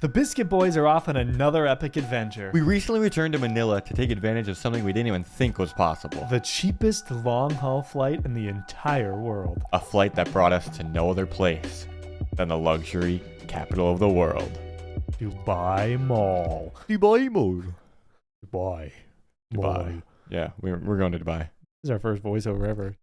The Biscuit Boys are off on another epic adventure. We recently returned to Manila to take advantage of something we didn't even think was possible. The cheapest long-haul flight in the entire world. A flight that brought us to no other place than the luxury capital of the world. Dubai Mall. Dubai Mall. Dubai. Dubai. Yeah, we're going to Dubai. This is our first voiceover ever.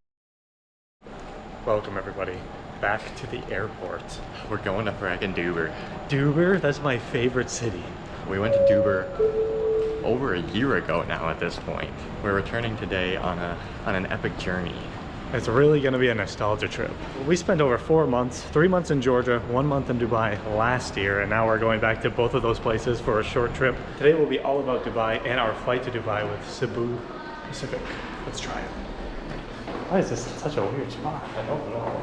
Welcome everybody back to the airport. We're going to frackin' Dubai. Dubai? That's my favorite city. We went to Dubai over a year ago now at this point. We're returning today on an epic journey. It's really going to be a nostalgia trip. We spent over 4 months, 3 months in Georgia, 1 month in Dubai last year, and now we're going back to both of those places for a short trip. Today will be all about Dubai and our flight to Dubai with Cebu Pacific. Let's try it. Why is this such a weird spot? I don't know.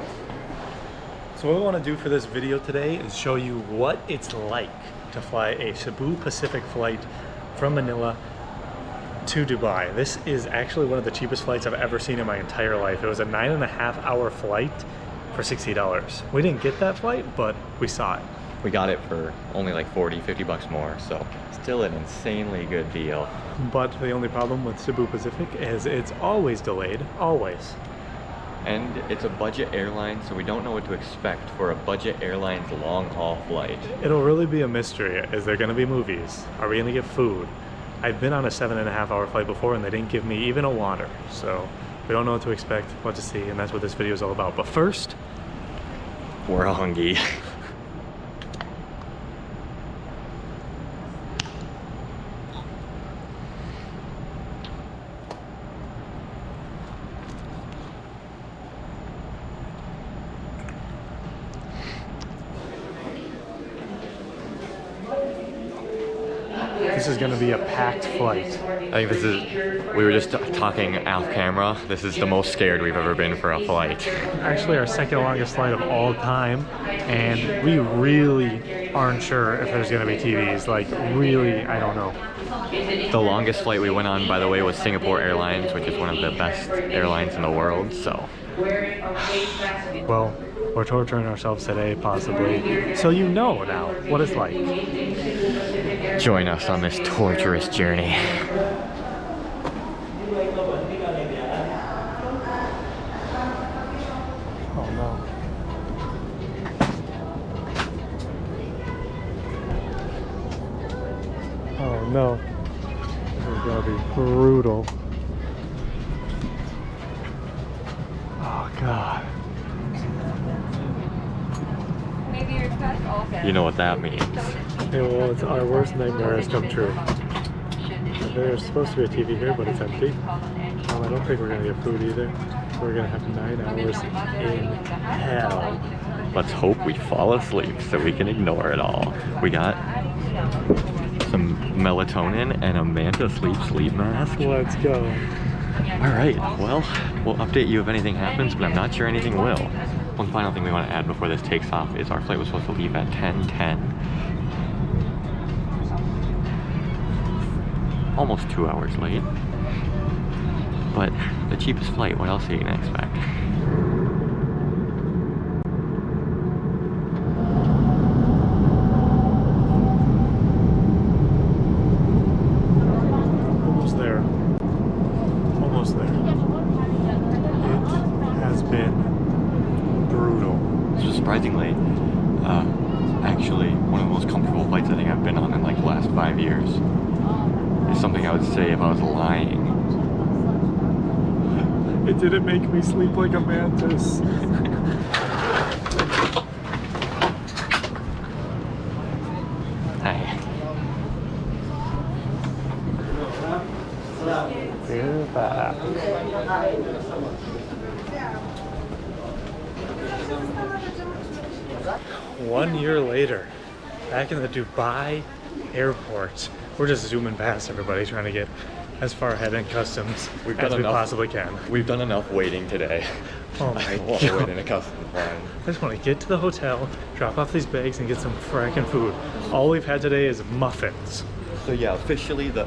So what we want to do for this video today is show you what it's like to fly a Cebu Pacific flight from Manila to Dubai. This is actually one of the cheapest flights I've ever seen in my entire life. It was a 9.5-hour flight for $60. We didn't get that flight, but we saw it. We got it for only like 40, 50 bucks more, so still an insanely good deal. But the only problem with Cebu Pacific is it's always delayed, always. And it's a budget airline, so we don't know what to expect for a budget airline's long-haul flight. It'll really be a mystery. Is there gonna be movies? Are we gonna get food? I've been on a 7.5-hour flight before and they didn't give me even a water. So we don't know what to expect, what to see, and that's what this video is all about. But first, we're hungry. this is gonna be a packed flight. I think this is, we were just talking off camera, this is the most scared we've ever been for a flight. Actually our second longest flight of all time, and we really aren't sure if there's gonna be TVs. Like really, I don't know. The longest flight we went on, by the way, was Singapore Airlines, which is one of the best airlines in the world, so. Well, we're torturing ourselves today, possibly. So you know now what it's like. Join us on this torturous journey. Oh no. Oh no. This is gonna be brutal. Oh god. You know what that means. Yeah, well, it's our worst nightmare has come true. There's supposed to be a TV here, but it's empty. I don't think we're gonna get food either. We're gonna have 9 hours in hell. Let's hope we fall asleep so we can ignore it all. We got some melatonin and a Manta sleep mask. Let's go. Alright, well, we'll update you if anything happens, but I'm not sure anything will. One final thing we want to add before this takes off is our flight was supposed to leave at 10:10. Almost 2 hours late. But the cheapest flight, what else are you going to expect? Almost there. Almost there. It has been brutal. So surprisingly, actually one of the most comfortable flights I think I've been on in like the last 5 years. It's something I would say if I was lying. It didn't make me sleep like a mantis. Hey. We're back. 1 year later, back in the Dubai airport. We're just zooming past everybody, trying to get as far ahead in customs as we possibly can. We've done enough waiting today. Oh my I don't want to god. wait in a customs line. I just want to get to the hotel, drop off these bags, and get some frackin' food. All we've had today is muffins. So yeah, officially the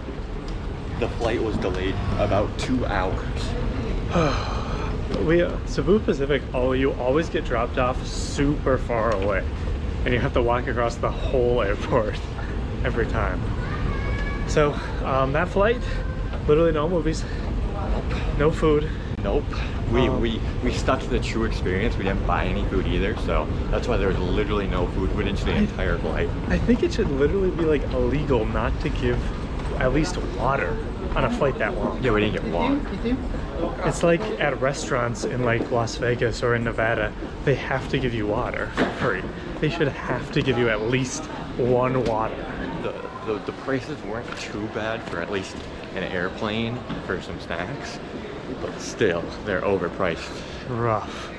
flight was delayed about 2 hours. Cebu Pacific, you always get dropped off super far away. and you have to walk across the whole airport every time. So that flight, literally no movies, no food. Nope. We stuck to the true experience. We didn't buy any food either, so that's why there was literally no food footage the entire flight. I think it should literally be like illegal not to give at least water on a flight that long. Yeah, we didn't get water. It's like at restaurants in like Las Vegas or in Nevada, they have to give you water for free. They should have to give you at least one water. The prices weren't too bad for at least an airplane for some snacks, but still, they're overpriced. Rough.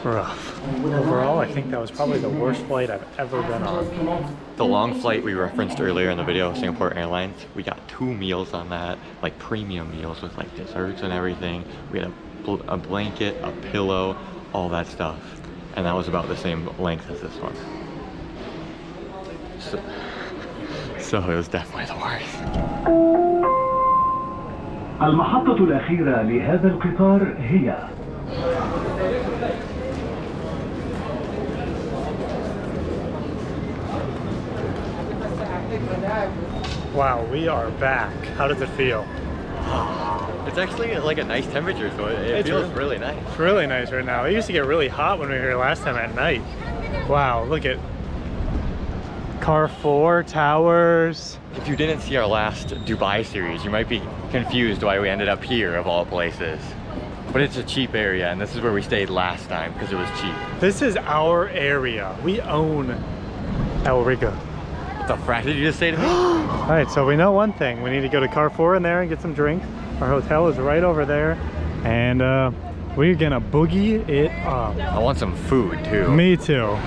Overall, I think that was probably the worst flight I've ever been on. The long flight we referenced earlier in the video, Singapore Airlines, we got 2 meals on that, like premium meals with like desserts and everything. We had a blanket, a pillow, all that stuff. And that was about the same length as this one. So it was definitely the worst. المحطة الأخيرة لهذا القطار هي Wow, we are back. How does it feel? It's actually like a nice temperature, so it feels really nice. It's really nice right now. It used to get really hot when we were here last time at night. Wow, look at Carrefour towers. If you didn't see our last Dubai series, you might be confused why we ended up here of all places. But it's a cheap area, and this is where we stayed last time because it was cheap. This is our area. We own El Rigga. What the frack did you just say to me? All right, so we know one thing. We need to go to Carrefour in there and get some drinks. Our hotel is right over there, and we're gonna boogie it up. I want some food too. Me too.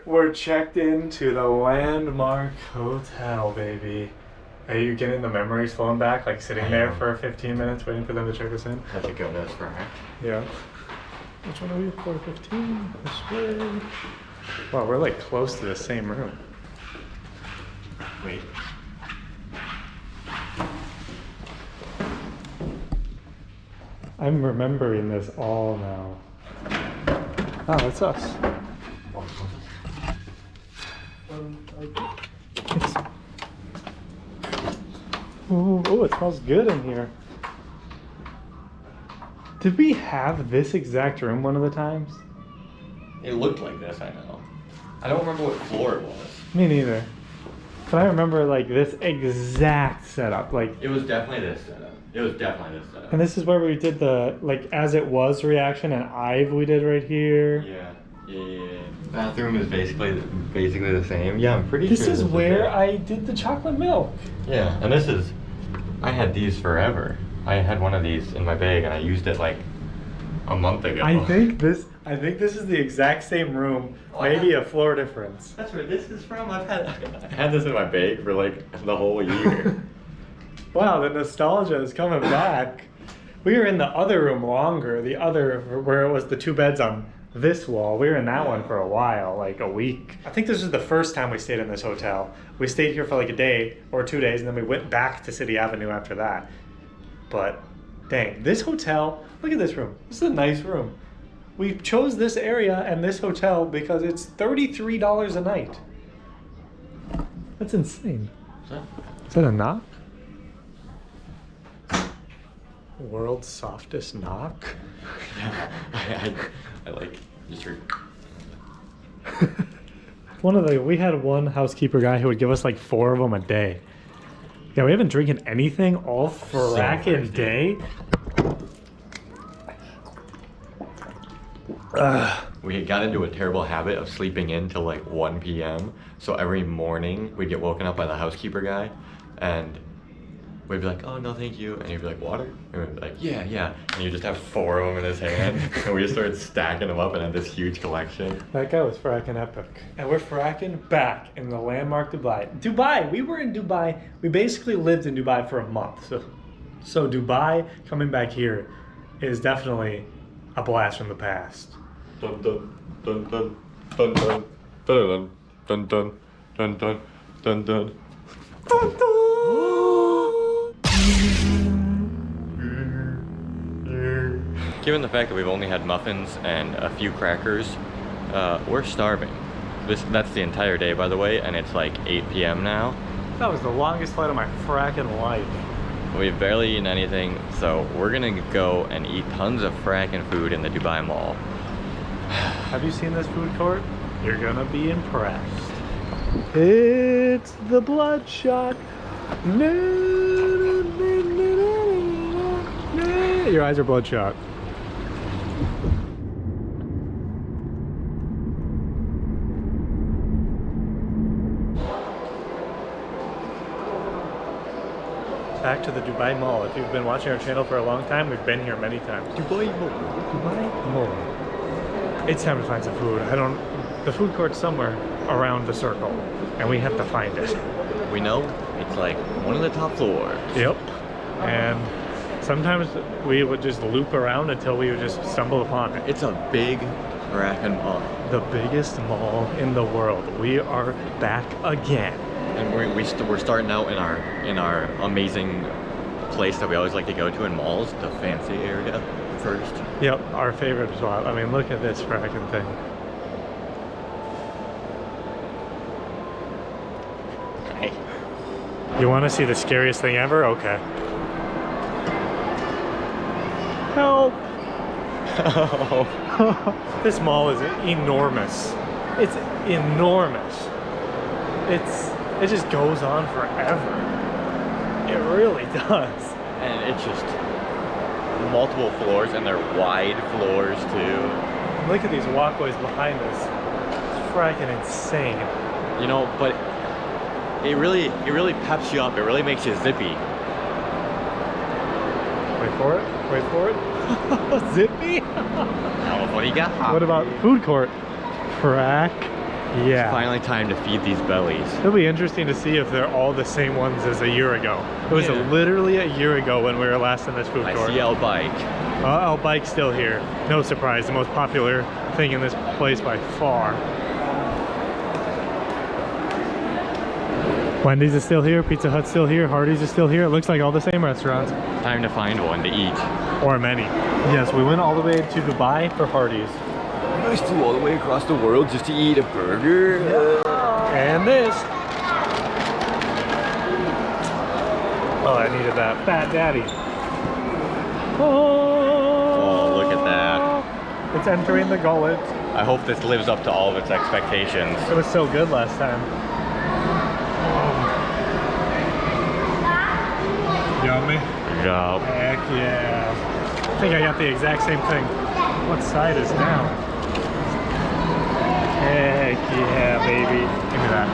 We're checked into the landmark hotel, baby. Are you getting the memories flowing back? Like sitting there for 15 minutes waiting for them to check us in? Had to go this frack. Yeah. Which one are we? 415? This way. Wow, we're like close to the same room. Wait. I'm remembering this all now. Oh, that's us. Oh, it smells good in here. Did we have this exact room one of the times? It looked like this, I know. I don't remember what floor it was. Me neither. But I remember like this exact setup. Like It was definitely this setup. It was definitely this setup. and this is where we did the like as it was reaction and Ive we did right here. Yeah. Bathroom is basically the same. Yeah, I'm pretty sure This is where I did the chocolate milk. Yeah, and this is, I had these forever. I had one of these in my bag and I used it like a month ago. I think this is the exact same room, maybe a floor difference. That's where this is from. I had this in my bag for like the whole year. Wow, the nostalgia is coming back. We were in the other room longer, the other where it was the 2 beds on this wall. We were in that one for a while, like a week. I think this was the first time we stayed in this hotel. We stayed here for like a day or 2 days, and then we went back to City Avenue after that. But dang, this hotel, look at this room. This is a nice room. We chose this area and this hotel because it's $33 a night. That's insane. Is that a knock? World's softest knock? I like just heard. We had one housekeeper guy who would give us like 4 of them a day. Yeah, we haven't drinking anything all frackin' day. We had got into a terrible habit of sleeping in till like 1 p.m. So every morning we'd get woken up by the housekeeper guy and we'd be like, oh no thank you, and he'd be like, water? And we'd be like, yeah, and you just have 4 of them in his hand, and we just started stacking them up and had this huge collection. That guy was fracking epic. And we're fracking back in the landmark Dubai. We were in Dubai. We basically lived in Dubai for a month. So Dubai coming back here is definitely a blast from the past. Dun dun dun dun dun dun dun dun dun dun dun dun dun dun. given the fact that we've only had muffins and a few crackers, we're starving. That's the entire day, by the way, and it's like 8 p.m. now. That was the longest flight of my fracking life. We've barely eaten anything, so we're gonna go and eat tons of fracking food in the Dubai Mall. Have you seen this food court? You're gonna be impressed. It's the Bloodshot. Your eyes are bloodshot. Back to the Dubai Mall. If you've been watching our channel for a long time, we've been here many times. Dubai Mall. Dubai Mall. It's time to find some food. The food court's somewhere around the circle, and we have to find it. We know it's like one of the top floors. Yep. And sometimes we would just loop around until we would just stumble upon it. It's a big fracking mall. The biggest mall in the world. We are back again. And we're starting out in our amazing place that we always like to go to in malls, the fancy area first. Yep, our favorite spot. I mean, look at this fracking thing. Hey. You want to see the scariest thing ever? Okay. Help! Oh. This mall is enormous. It's enormous. It just goes on forever. It really does. And it's just multiple floors, and they're wide floors too. Look at these walkways behind us. It's fracking insane. You know, but it really peps you up. It really makes you zippy. Wait for it. Wait for it. Zippy. What do you got? What about food court? Frack. Yeah. It's finally time to feed these bellies. It'll be interesting to see if they're all the same ones as a year ago. It was literally a year ago when we were last in this food court. I see Al Bike. Al Bike's still here. No surprise, the most popular thing in this place by far. Wendy's is still here, Pizza Hut's still here, Hardee's is still here. It looks like all the same restaurants. Time to find one to eat. Or many. Yes, we went all the way to Dubai for Hardee's. You guys flew all the way across the world just to eat a burger? And this. Oh, I needed that. Fat Daddy. Oh, look at that. It's entering the gullet. I hope this lives up to all of its expectations. It was so good last time. Yummy. Yup. Heck yeah. I think I got the exact same thing. What side is down? Heck yeah, baby. Give me that.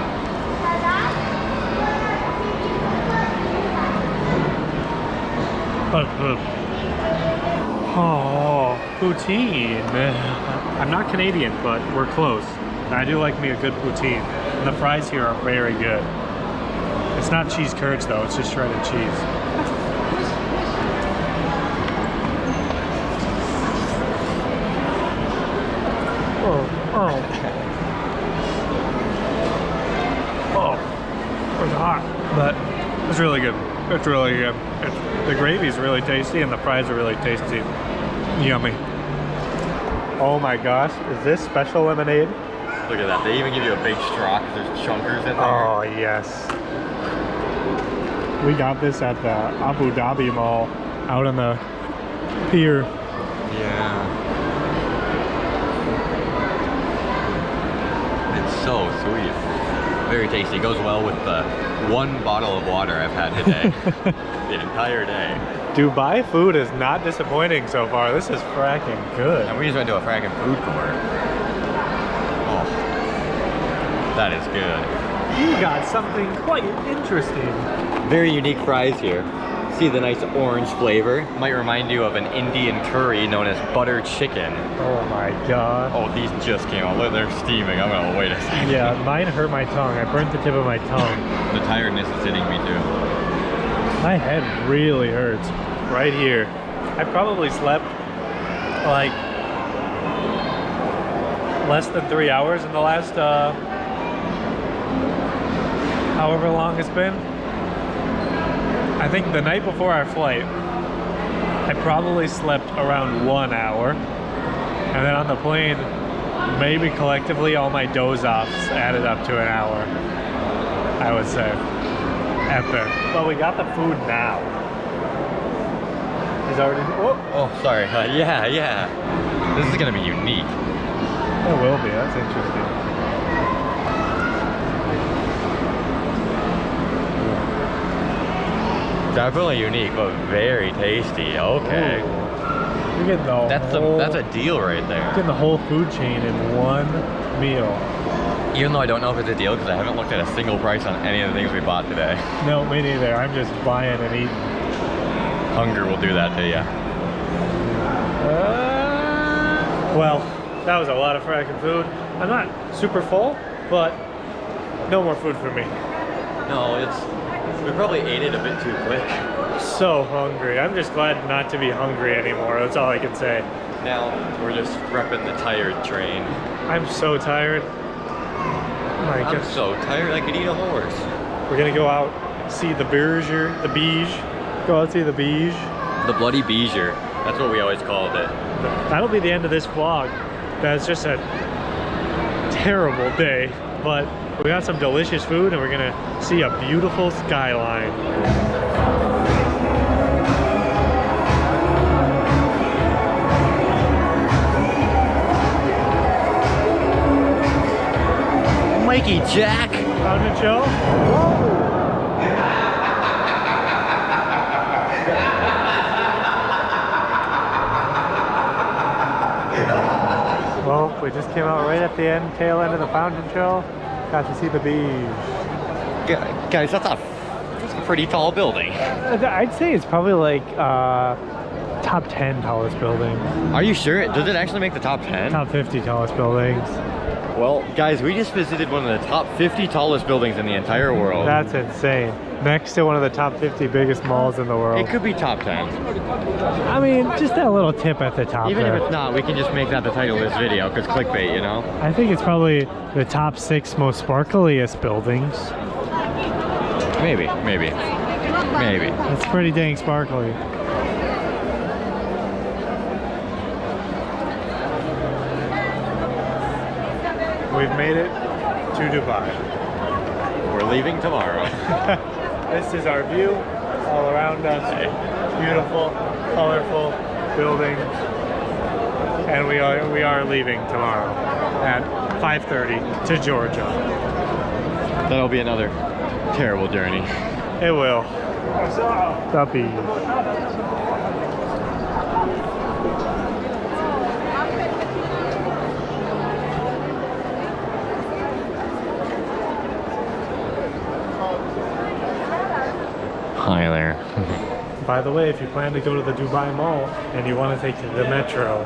Oh, poutine. I'm not Canadian, but we're close. I do like me a good poutine. And the fries here are very good. It's not cheese curds though, it's just shredded cheese. It was hot, but it's really good. It's really good. The gravy's really tasty and the fries are really tasty. Yummy. Oh my gosh, is this special lemonade? Look at that. They even give you a big straw because there's chunkers in there. Oh yes. We got this at the Abu Dhabi Mall out on the pier. Yeah. It's so sweet. Very tasty. It goes well with the one bottle of water I've had today. The entire day. Dubai food is not disappointing so far. This is fracking good. And we just went to a fracking food court. Oh, that is good. You got something quite interesting. Very unique fries here. See the nice orange flavor. Might remind you of an Indian curry known as butter chicken. Oh my god. Oh, these just came out. Look, they're steaming. I'm gonna wait a second. Yeah, mine hurt my tongue. I burnt the tip of my tongue. The tiredness is hitting me too. My head really hurts. Right here. I probably slept like less than 3 hours in the last however long it's been. I think the night before our flight, I probably slept around 1 hour. And then on the plane, maybe collectively all my doze-offs added up to an hour, I would say. Epic. Well, we got the food now. He's already... Oh, sorry. Yeah. This is gonna be unique. It will be, that's interesting. Definitely unique, but very tasty. Okay. Ooh. You're getting the That's a deal right there. Getting the whole food chain in one meal. Even though I don't know if it's a deal because I haven't looked at a single price on any of the things we bought today. No, me neither. I'm just buying and eating. Hunger will do that to you. Well, that was a lot of fracking food. I'm not super full, but no more food for me. No, we probably ate it a bit too quick. So hungry. I'm just glad not to be hungry anymore. That's all I can say. Now we're just repping the tired train. I'm so tired. I'm so tired I could eat a horse. We're gonna go out, see the Burj, the Beige. Go out, see the Beige. The bloody Beeger. That's what we always called it. That'll be the end of this vlog. That's just a terrible day, but we got some delicious food and we're gonna see a beautiful skyline. Mikey Jack! Found it, Joe? Well, we just came out right at the tail end of the fountain show. Got to see the beach. Guys, that's a pretty tall building. I'd say it's probably like top 10 tallest buildings. Are you sure? Does it actually make the top 10? Top 50 tallest buildings. Well, guys, we just visited one of the top 50 tallest buildings in the entire world. That's insane. Next to one of the top 50 biggest malls in the world. It could be top 10. I mean, just that little tip at the top. Even there. if it's not, we can just make that the title of this video, because clickbait, you know? I think it's probably the top 6 most sparkliest buildings. Maybe. It's pretty dang sparkly. We've made it to Dubai. We're leaving tomorrow. This is our view all around us. Beautiful, colorful buildings. And we are leaving tomorrow at 5:30 to Georgia. That'll be another terrible journey. It will. The beach. Hi there. By the way, if you plan to go to the Dubai Mall and you want to take the metro,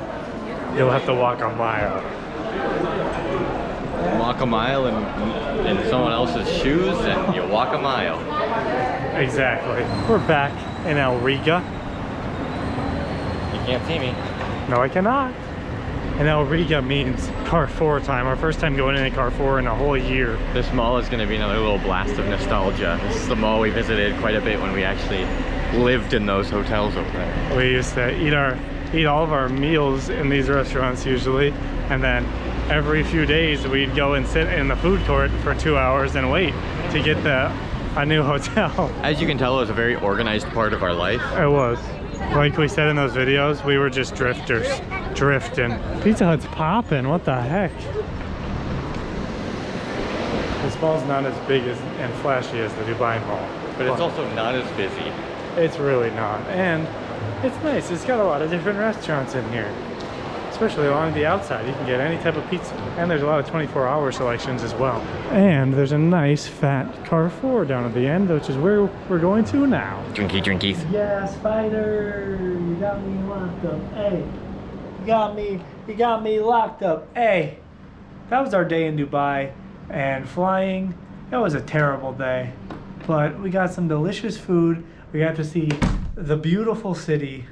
you'll have to walk a mile. Walk a mile in someone else's shoes and you walk a mile. Exactly. We're back in Rigga. You can't see me. No, I cannot. And Rigga means Carrefour time. Our first time going into Carrefour in a whole year. This mall is going to be another little blast of nostalgia. This is the mall we visited quite a bit when we actually lived in those hotels over there. We used to eat all of our meals in these restaurants usually, and then every few days we'd go and sit in the food court for 2 hours and wait to get a new hotel. As you can tell, it was a very organized part of our life. It was. Like we said in those videos, we were just drifters, drifting. Pizza Hut's popping, what the heck? This mall's not as big and flashy as the Dubai Mall. But it's also not as busy. It's really not. And it's nice, it's got a lot of different restaurants in here. Especially along the outside, you can get any type of pizza. And there's a lot of 24-hour selections as well. And there's a nice fat Carrefour down at the end, which is where we're going to now. Drinkies. Yeah, Spider, you got me locked up. Hey, you got me locked up. Hey, that was our day in Dubai, and flying. It was a terrible day, but we got some delicious food. We got to see the beautiful city,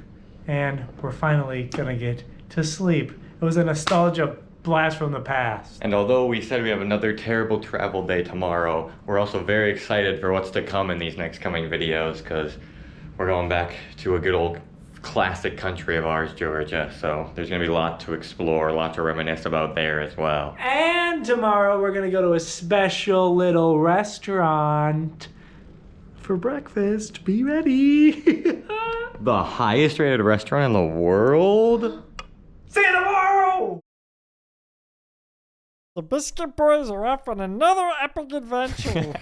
and we're finally gonna get to sleep. It was a nostalgia blast from the past. And although we said we have another terrible travel day tomorrow, we're also very excited for what's to come in these next coming videos, because we're going back to a good old classic country of ours, Georgia. So there's gonna be a lot to explore, a lot to reminisce about there as well. And tomorrow we're gonna go to a special little restaurant for breakfast. Be ready. The highest rated restaurant in the world? See you tomorrow! The Biscuit Boys are off on another epic adventure.